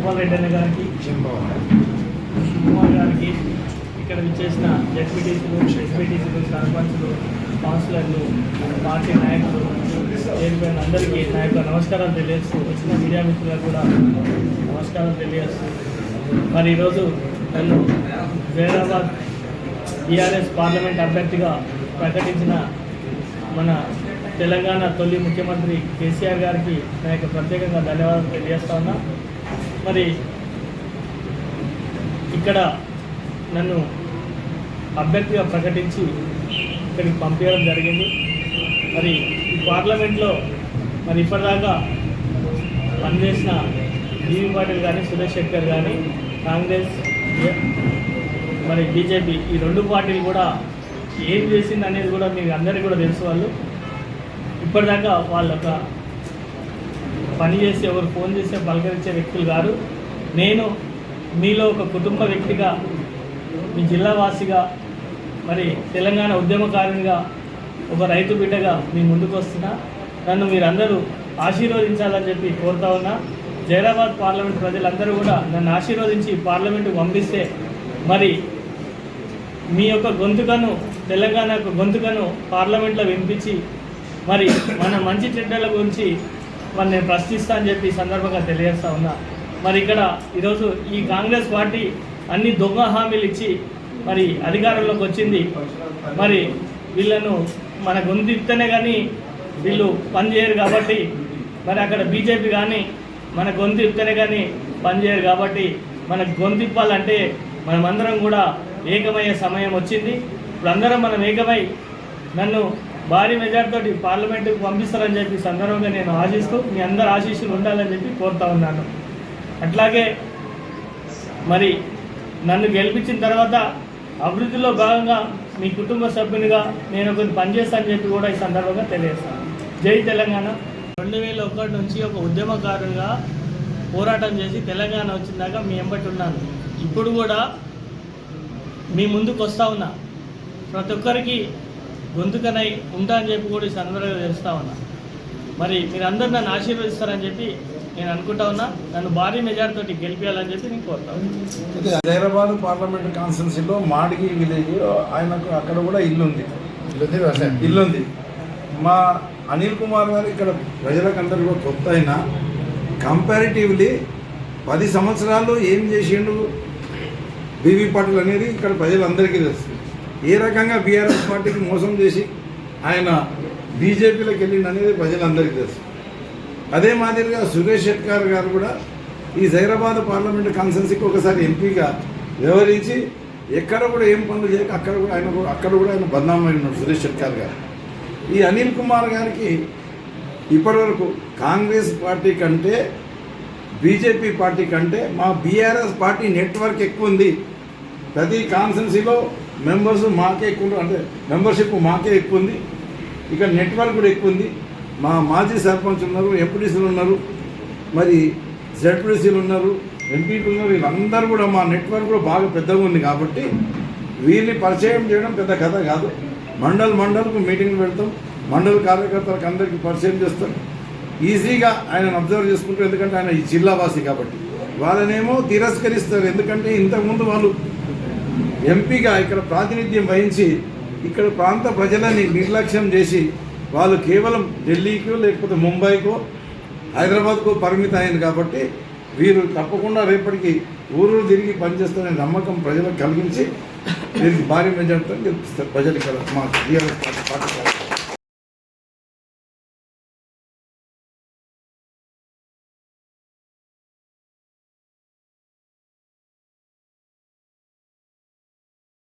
గోపాల్ రెడ్డి అన్న గారికి, కుమార్ గారికి, ఇక్కడ విచ్చేసిన జడ్పీటీసీలు, ఎస్పీటీసీలు, సర్పంచులు, కౌన్సిలర్లు, పార్టీ నాయకులు, చైర్మన్ అందరికీ నా యొక్క నమస్కారాలు తెలియజేస్తూ, వచ్చిన మీడియా మిత్రులకు కూడా నమస్కారాలు తెలియజేస్తూ, మరి ఈరోజు నన్ను జైరాబాద్ టీఆర్ఎస్ పార్లమెంట్ అభ్యర్థిగా ప్రకటించిన మన తెలంగాణ తొలి ముఖ్యమంత్రి కేసీఆర్ గారికి నా యొక్క ప్రత్యేకంగా ధన్యవాదాలు తెలియజేస్తా ఉన్నా. మరి ఇక్కడ నన్ను అభ్యర్థిగా ప్రకటించి ఇక్కడికి పంపించడం జరిగింది. మరి ఈ పార్లమెంట్లో మరి ఇప్పటిదాకా పనిచేసిన బీవీ పాటిల్ కానీ, సురేష్ శెట్టర్ కానీ, కాంగ్రెస్ మరి బీజేపీ ఈ రెండు పార్టీలు కూడా ఏం చేసింది అనేది కూడా మీకు అందరికీ కూడా తెలుసు. వాళ్ళు ఇప్పటిదాకా వాళ్ళొక పని చేసి ఎవరు ఫోన్ చేసే పలకరించే వ్యక్తులు కాదు. నేను మీలో ఒక కుటుంబ వ్యక్తిగా, మీ జిల్లావాసిగా, మరి తెలంగాణ ఉద్యమకారునిగా, ఒక రైతు బిడ్డగా మీ ముందుకు వస్తున్నా. నన్ను మీరందరూ ఆశీర్వదించాలని చెప్పి కోరుతా ఉన్నా. జైరాబాద్ పార్లమెంట్ ప్రజలందరూ కూడా నన్ను ఆశీర్వదించి పార్లమెంటుకు పంపిస్తే మరి మీ యొక్క గొంతుకను, తెలంగాణ యొక్క గొంతుకను పార్లమెంట్లో వినిపించి మరి మన మంచి చెడ్డల గురించి మరి నేను ప్రశ్నిస్తా అని చెప్పి సందర్భంగా తెలియజేస్తా ఉన్నా. మరి ఇక్కడ ఈరోజు ఈ కాంగ్రెస్ పార్టీ అన్ని దొంగ హామీలు ఇచ్చి మరి అధికారంలోకి వచ్చింది. మరి వీళ్ళను మన గొంతు ఇస్తేనే కానీ వీళ్ళు పనిచేయరు కాబట్టి, మరి అక్కడ బీజేపీ కానీ మన గొంతు ఇస్తేనే కానీ పనిచేయరు కాబట్టి, మన గొంతు ఇప్పాలంటే మనమందరం కూడా ఏకమయ్యే సమయం వచ్చింది. ఇప్పుడు అందరం మనం ఏకమై నన్ను భారీ మెజార్టీతోటి పార్లమెంటుకు పంపిస్తారని చెప్పి సందర్భంగా నేను ఆశిస్తూ, మీ అందరు ఆశీస్సులు ఉండాలని చెప్పి కోరుతా ఉన్నాను. అట్లాగే మరి నన్ను గెలిపించిన తర్వాత అభివృద్ధిలో భాగంగా మీ కుటుంబ సభ్యునిగా నేను కొన్ని పనిచేస్తానని చెప్పి కూడా ఈ సందర్భంగా తెలియజేస్తాను. జై తెలంగాణ. 2001 నుంచి ఒక ఉద్యమకారునిగా పోరాటం చేసి తెలంగాణ వచ్చిందాక మీ ఎంబటి ఉన్నాను. ఇప్పుడు కూడా మీ ముందుకు వస్తూ ఉన్నా. ప్రతి ఒక్కరికి గొంతుకనై ఉంటా అని చెప్పి కూడా ఈ సందర్భంగా తెలుస్తూ ఉన్నా. మరి మీరందరూ నన్ను ఆశీర్వదిస్తారని చెప్పి నేను అనుకుంటా ఉన్నా. నన్ను భారీ మెజార్టీతో గెలిపించాలని చెప్పి నేను కోరుతా ఉన్నాను. హైదరాబాద్ పార్లమెంట్ కాన్స్టిట్యున్సీలో మాడిగి విలేజ్, ఆయనకు అక్కడ కూడా ఇల్లుంది. మా అనిల్ కుమార్ గారు ఇక్కడ ప్రజలకు అందరికీ కొత్త అయినా కంపారిటివ్లీ 10 సంవత్సరాలు ఏం చేసిండు బీవీ పాటిల్ అనేది ఇక్కడ ప్రజలందరికీ తెలుసు. ఏ రకంగా బీఆర్ఎస్ పార్టీకి మోసం చేసి ఆయన బీజేపీలోకి వెళ్ళిండు అనేది ప్రజలందరికీ తెలుసు. అదే మాదిరిగా సురేష్ శెట్టర్ గారు కూడా ఈ హైదరాబాద్ పార్లమెంట్ కాన్స్టిట్యున్సీకి ఒకసారి ఎంపీగా వ్యవహరించి ఎక్కడ కూడా ఏం పనులు చేయక అక్కడ కూడా ఆయన బదనామై ఉన్నాడు సురేష్ శెట్టర్ గారు. ఈ అనిల్ కుమార్ గారికి ఇప్పటివరకు కాంగ్రెస్ పార్టీ కంటే, బీజేపీ పార్టీ కంటే మా బీఆర్ఎస్ పార్టీ నెట్వర్క్ ఎక్కువ ఉంది. ప్రతి కాన్స్టిట్యున్సీలో మెంబర్స్ మాకే ఎక్కువ, అంటే మెంబర్షిప్ మాకే ఎక్కువ ఉంది. ఇక్కడ నెట్వర్క్ కూడా ఎక్కువ ఉంది. మా మాజీ సర్పంచ్ ఉన్నారు, ఎంపీటీసీలు ఉన్నారు, మరి జడ్పీటీసీలు ఉన్నారు, ఎంపీలు ఉన్నారు. వీళ్ళందరూ కూడా మా నెట్వర్క్ కూడా బాగా పెద్దగా ఉంది. కాబట్టి వీళ్ళని పరిచయం చేయడం పెద్ద కథ కాదు. మండల్కు మీటింగ్లు పెడతాం, మండల కార్యకర్తలకు అందరికీ పరిచయం చేస్తాం. ఈజీగా ఆయనను అబ్జర్వ్ చేసుకుంటారు. ఎందుకంటే ఆయన ఈ జిల్లావాసి కాబట్టి. వాళ్ళనేమో తిరస్కరిస్తారు. ఎందుకంటే ఇంతకుముందు వాళ్ళు ఎంపీగా ఇక్కడ ప్రాతినిధ్యం వహించి ఇక్కడ ప్రాంత ప్రజలని నిర్లక్ష్యం చేసి వాళ్ళు కేవలం ఢిల్లీకో లేకపోతే ముంబైకో హైదరాబాద్కో పరిమితం అయింది. కాబట్టి వీరు తప్పకుండా రేపటికి ఊరు తిరిగి పనిచేస్తారనే నమ్మకం ప్రజలకు కలిగించి వీరికి భారీ మెజార్టీతో గెలిపిస్తారు ప్రజలు ఇక్కడ మా టీఆర్ఎస్ పార్టీ.